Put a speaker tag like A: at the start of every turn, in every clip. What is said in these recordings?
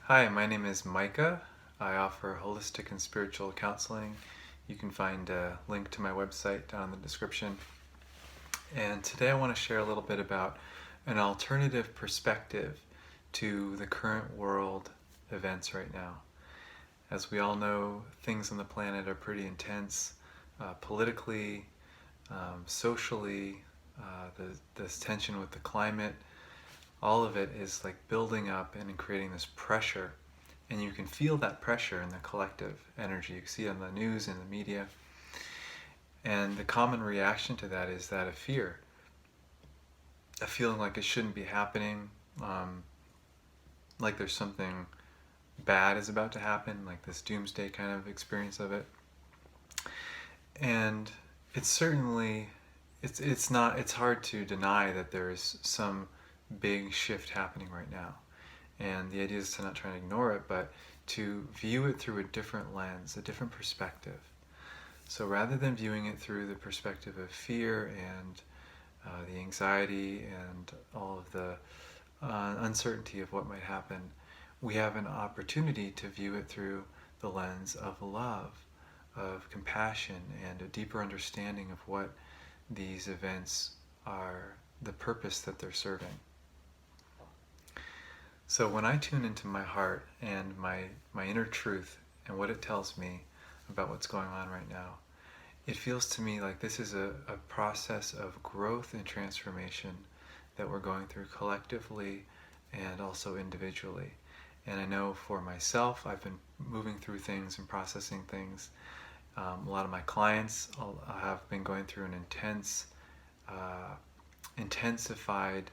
A: Hi, my name is Micah. I offer holistic and spiritual counseling. You can find a link to my website down in the description. And today I want to share a little bit about an alternative perspective to the current world events right now. As we all know, things on the planet are pretty intense, politically, socially, this tension with the climate, all of it is like building up and creating this pressure. And you can feel that pressure in the collective energy. You see it on the news and the media. And the common reaction to that is that of fear, a feeling like it shouldn't be happening, like there's something bad is about to happen, like this doomsday kind of experience of it. And it's certainly, it's hard to deny that there is some big shift happening right now. And the idea is to not try to ignore it, but to view it through a different lens, a different perspective. So rather than viewing it through the perspective of fear and the anxiety and all of the uncertainty of what might happen, we have an opportunity to view it through the lens of love, of compassion, and a deeper understanding of what these events are, the purpose that they're serving. So when I tune into my heart and my inner truth and what it tells me about what's going on right now, it feels to me like this is a process of growth and transformation that we're going through collectively and also individually. And I know for myself, I've been moving through things and processing things. A lot of my clients have been going through an intensified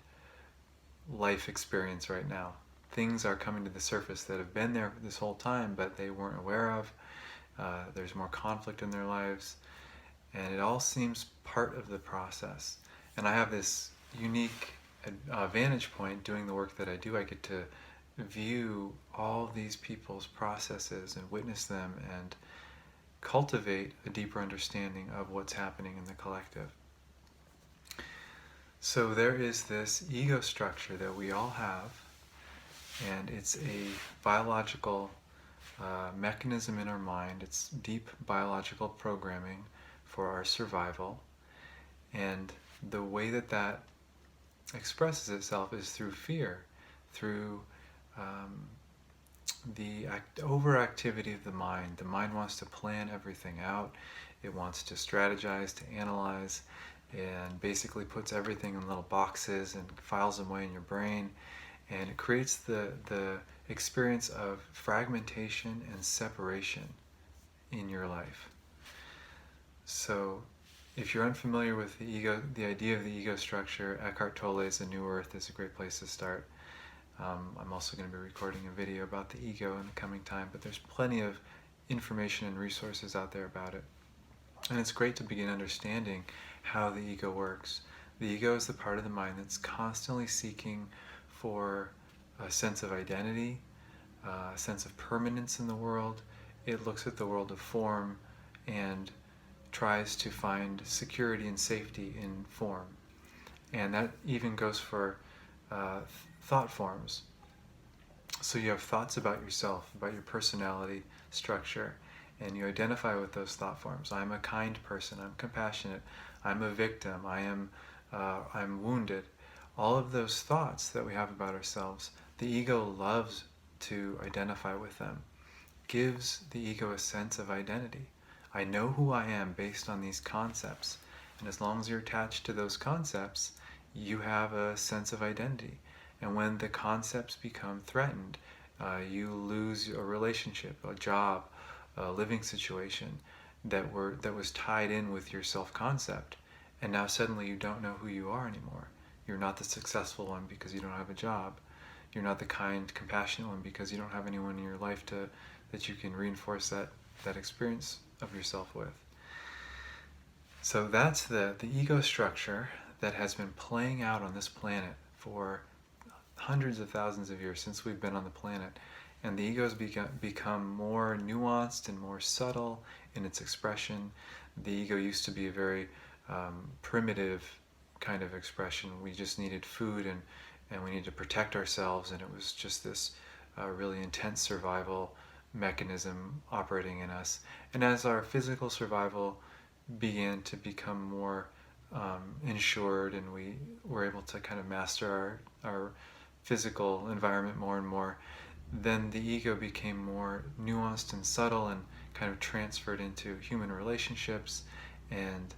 A: life experience right now. Things are coming to the surface that have been there this whole time, but they weren't aware of. There's more conflict in their lives, and it all seems part of the process. And I have this unique vantage point doing the work that I do. I get to view all these people's processes and witness them and cultivate a deeper understanding of what's happening in the collective. So there is this ego structure that we all have, and it's a biological mechanism in our mind. It's deep biological programming for our survival. And the way that that expresses itself is through fear, through the overactivity of the mind. The mind wants to plan everything out. It wants to strategize, to analyze, and basically puts everything in little boxes and files them away in your brain. And it creates the experience of fragmentation and separation in your life. So if you're unfamiliar with the ego, the idea of the ego structure, Eckhart Tolle's The New Earth is a great place to start. I'm also going to be recording a video about the ego in the coming time, but there's plenty of information and resources out there about it. And it's great to begin understanding how the ego works. The ego is the part of the mind that's constantly seeking for a sense of identity, a sense of permanence in the world. It looks at the world of form and tries to find security and safety in form. And that even goes for thought forms. So you have thoughts about yourself, about your personality structure, and you identify with those thought forms. I'm a kind person. I'm compassionate. I'm a victim. I'm wounded. All of those thoughts that we have about ourselves, the ego loves to identify with them. Gives the ego a sense of identity. I know who I am based on these concepts, and as long as you're attached to those concepts, you have a sense of identity. And when the concepts become threatened, you lose a relationship, a job, a living situation that was tied in with your self-concept, and now suddenly you don't know who you are anymore. You're not the successful one because you don't have a job. You're not the kind, compassionate one because you don't have anyone in your life that you can reinforce that experience of yourself with. So that's the ego structure that has been playing out on this planet for hundreds of thousands of years since we've been on the planet. And the ego has become more nuanced and more subtle in its expression. The ego used to be a very primitive kind of expression. We just needed food and we needed to protect ourselves, and it was just this a really intense survival mechanism operating in us. And as our physical survival began to become more insured, and we were able to kind of master our physical environment more and more, then the ego became more nuanced and subtle and kind of transferred into human relationships, and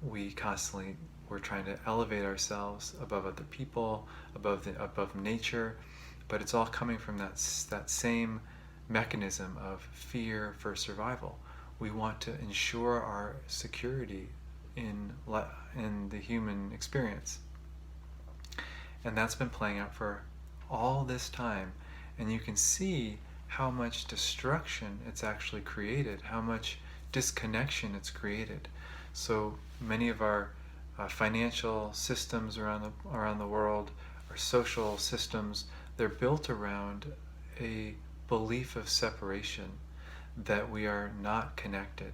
A: we constantly were trying to elevate ourselves above other people, above nature, but it's all coming from that same mechanism of fear for survival. We want to ensure our security in the human experience, and that's been playing out for all this time. And you can see how much destruction it's actually created, how much disconnection it's created. So many of our financial systems around the world, our social systems, they're built around a belief of separation, that we are not connected,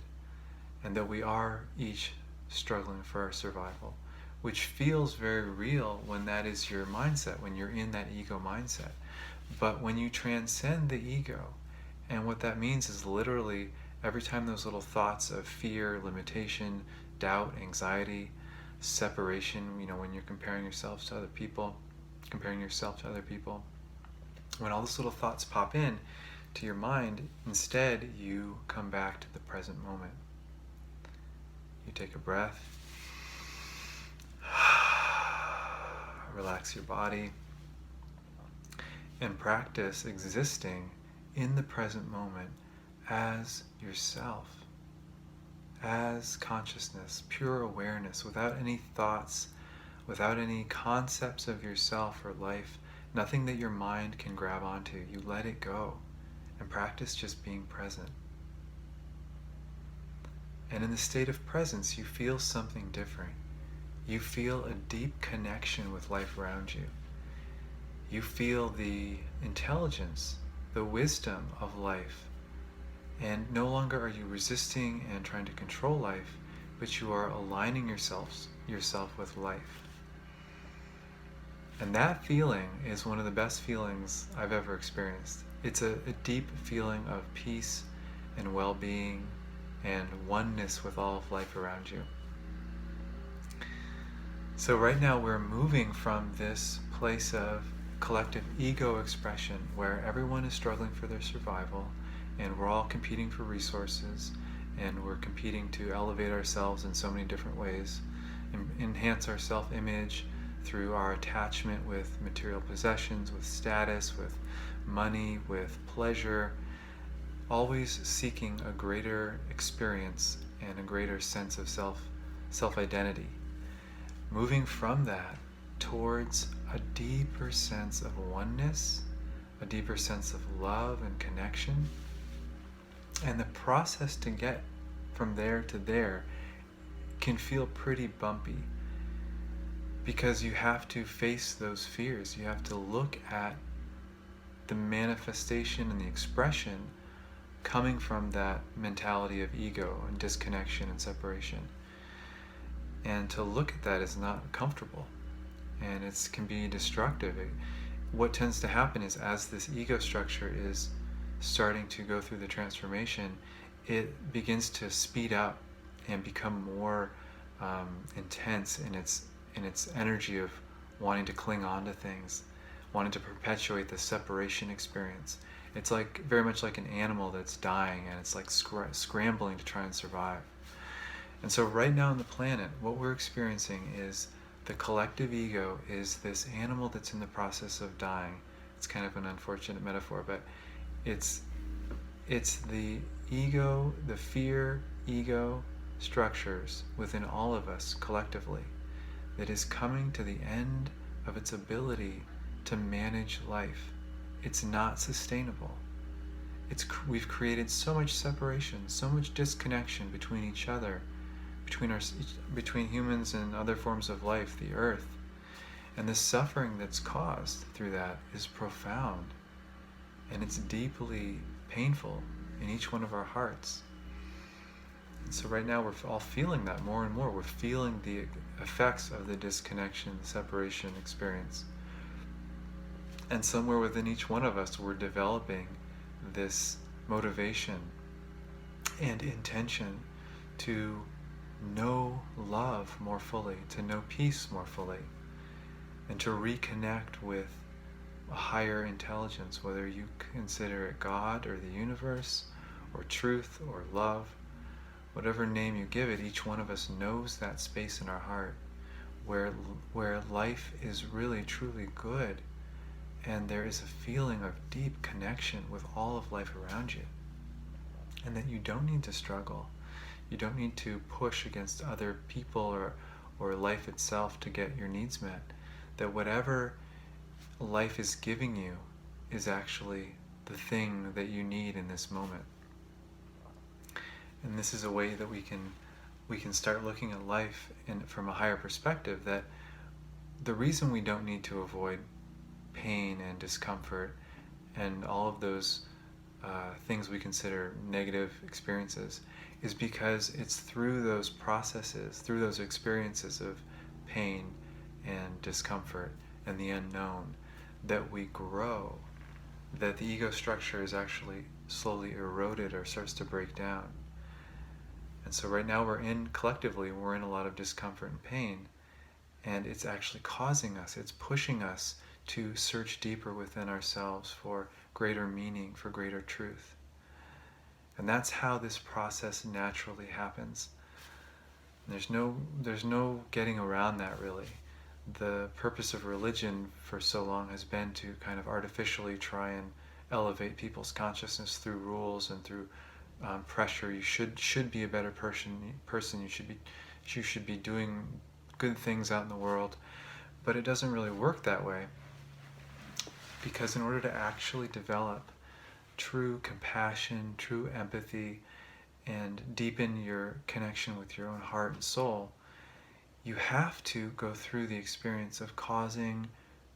A: and that we are each struggling for our survival, which feels very real when that is your mindset, when you're in that ego mindset. But when you transcend the ego, and what that means is literally every time those little thoughts of fear, limitation, doubt, anxiety, separation, when you're comparing yourself to other people, when all those little thoughts pop in to your mind, instead you come back to the present moment. You take a breath, relax your body, and practice existing in the present moment as yourself, as consciousness, pure awareness, without any thoughts, without any concepts of yourself or life, nothing that your mind can grab onto. You let it go and practice just being present. And in the state of presence, you feel something different. You feel a deep connection with life around you. You feel the intelligence, the wisdom of life. And no longer are you resisting and trying to control life, but you are aligning yourself with life. And that feeling is one of the best feelings I've ever experienced. It's a deep feeling of peace and well-being and oneness with all of life around you. So right now we're moving from this place of collective ego expression, where everyone is struggling for their survival, and we're all competing for resources, and we're competing to elevate ourselves in so many different ways, and enhance our self-image through our attachment with material possessions, with status, with money, with pleasure, always seeking a greater experience and a greater sense of self-identity. Moving from that towards a deeper sense of oneness, a deeper sense of love and connection. And the process to get from there to there can feel pretty bumpy, because you have to face those fears. You have to look at the manifestation and the expression coming from that mentality of ego and disconnection and separation. And to look at that is not comfortable, and it can be destructive. What tends to happen is, as this ego structure is starting to go through the transformation, it begins to speed up and become more intense in its energy of wanting to cling on to things, wanting to perpetuate the separation experience. It's like very much like an animal that's dying, and it's like scrambling to try and survive. And so right now on the planet, what we're experiencing is the collective ego is this animal that's in the process of dying. It's kind of an unfortunate metaphor, but it's the ego, the fear ego structures within all of us collectively that is coming to the end of its ability to manage life. It's not sustainable. We've created so much separation, so much disconnection between each other, between humans and other forms of life, the earth. And the suffering that's caused through that is profound, and it's deeply painful in each one of our hearts. And so right now we're all feeling that more and more. We're feeling the effects of the disconnection, the separation experience. And somewhere within each one of us, we're developing this motivation and intention to know love more fully, to know peace more fully, and to reconnect with a higher intelligence, whether you consider it God or the universe or truth or love, whatever name you give it. Each one of us knows that space in our heart where life is really truly good, and there is a feeling of deep connection with all of life around you, and that you don't need to struggle. You don't need to push against other people or life itself to get your needs met. That whatever life is giving you is actually the thing that you need in this moment. And this is a way that we can start looking at life from a higher perspective, that the reason we don't need to avoid pain and discomfort and all of those things we consider negative experiences is because it's through those processes, through those experiences of pain and discomfort and the unknown, that we grow, that the ego structure is actually slowly eroded or starts to break down. And so right now collectively we're in a lot of discomfort and pain, and it's actually causing us, it's pushing us to search deeper within ourselves for greater meaning, for greater truth. And that's how this process naturally happens. There's no getting around that, really. The purpose of religion for so long has been to kind of artificially try and elevate people's consciousness through rules and through pressure. You should be a better person. You should be doing good things out in the world. But it doesn't really work that way, because in order to actually develop true compassion, true empathy, and deepen your connection with your own heart and soul, you have to go through the experience of causing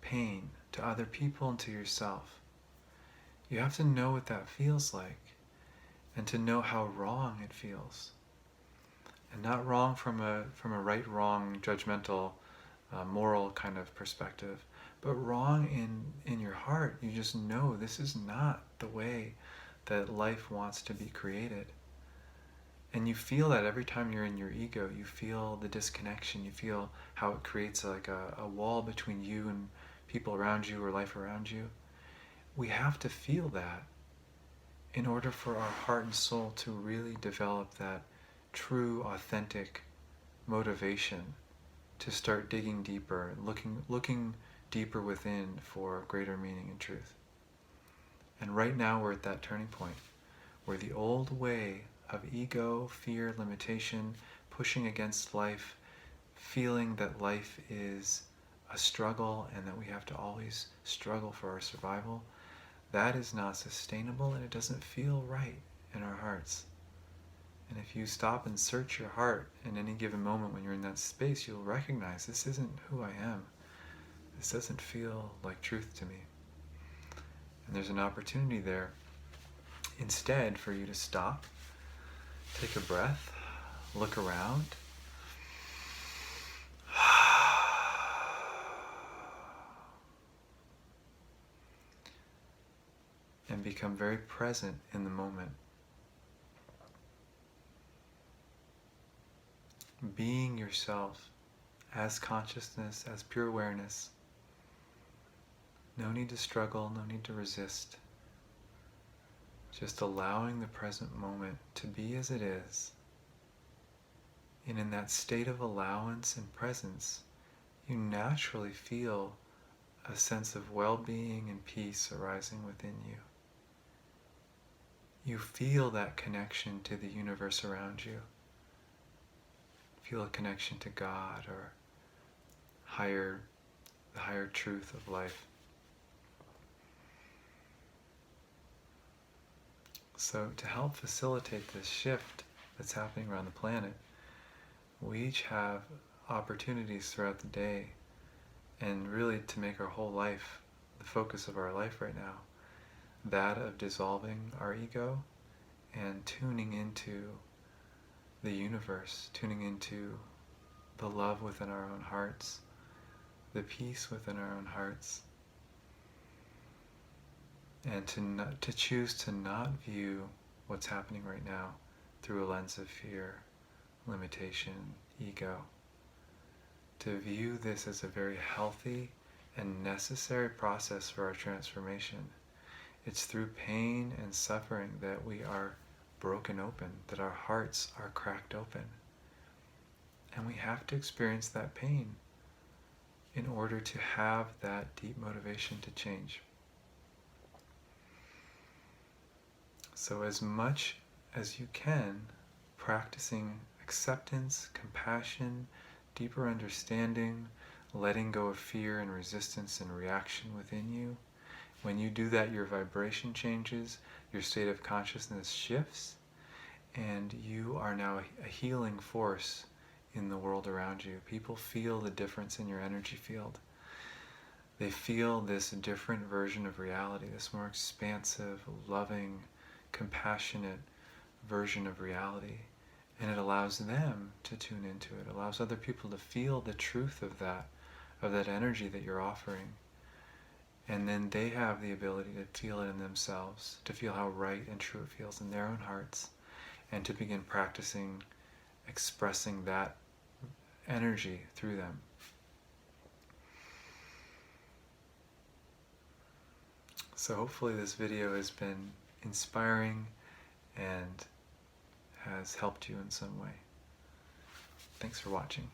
A: pain to other people and to yourself. You have to know what that feels like, and to know how wrong it feels. And not wrong from a right, wrong, judgmental, moral kind of perspective, but wrong in your heart. You just know this is not the way that life wants to be created. And you feel that every time you're in your ego. You feel the disconnection. You feel how it creates like a wall between you and people around you or life around you. We have to feel that in order for our heart and soul to really develop that true, authentic motivation to start digging deeper, looking deeper within for greater meaning and truth. And right now we're at that turning point where the old way of ego, fear, limitation, pushing against life, feeling that life is a struggle and that we have to always struggle for our survival, that is not sustainable, and it doesn't feel right in our hearts. And if you stop and search your heart in any given moment when you're in that space, you'll recognize this isn't who I am. This doesn't feel like truth to me. And there's an opportunity there instead for you to stop, take a breath, look around, and become very present in the moment. Being yourself as consciousness, as pure awareness. No need to struggle, no need to resist. Just allowing the present moment to be as it is. And in that state of allowance and presence, you naturally feel a sense of well-being and peace arising within you. You feel that connection to the universe around you. Feel a connection to God or the higher truth of life. So to help facilitate this shift that's happening around the planet, we each have opportunities throughout the day, and really to make our whole life the focus of our life right now, that of dissolving our ego and tuning into the universe, tuning into the love within our own hearts, the peace within our own hearts, and to choose to not view what's happening right now through a lens of fear, limitation, ego. To view this as a very healthy and necessary process for our transformation. It's through pain and suffering that we are broken open, that our hearts are cracked open. And we have to experience that pain in order to have that deep motivation to change. So as much as you can, practicing acceptance, compassion, deeper understanding, letting go of fear and resistance and reaction within you. When you do that, your vibration changes, your state of consciousness shifts, and you are now a healing force in the world around you. People feel the difference in your energy field. They feel this different version of reality, this more expansive, loving, compassionate version of reality. And it allows them to tune into it. It allows other people to feel the truth of that energy that you're offering. And then they have the ability to feel it in themselves, to feel how right and true it feels in their own hearts, and to begin practicing expressing that energy through them. So hopefully this video has been inspiring and has helped you in some way. Thanks for watching.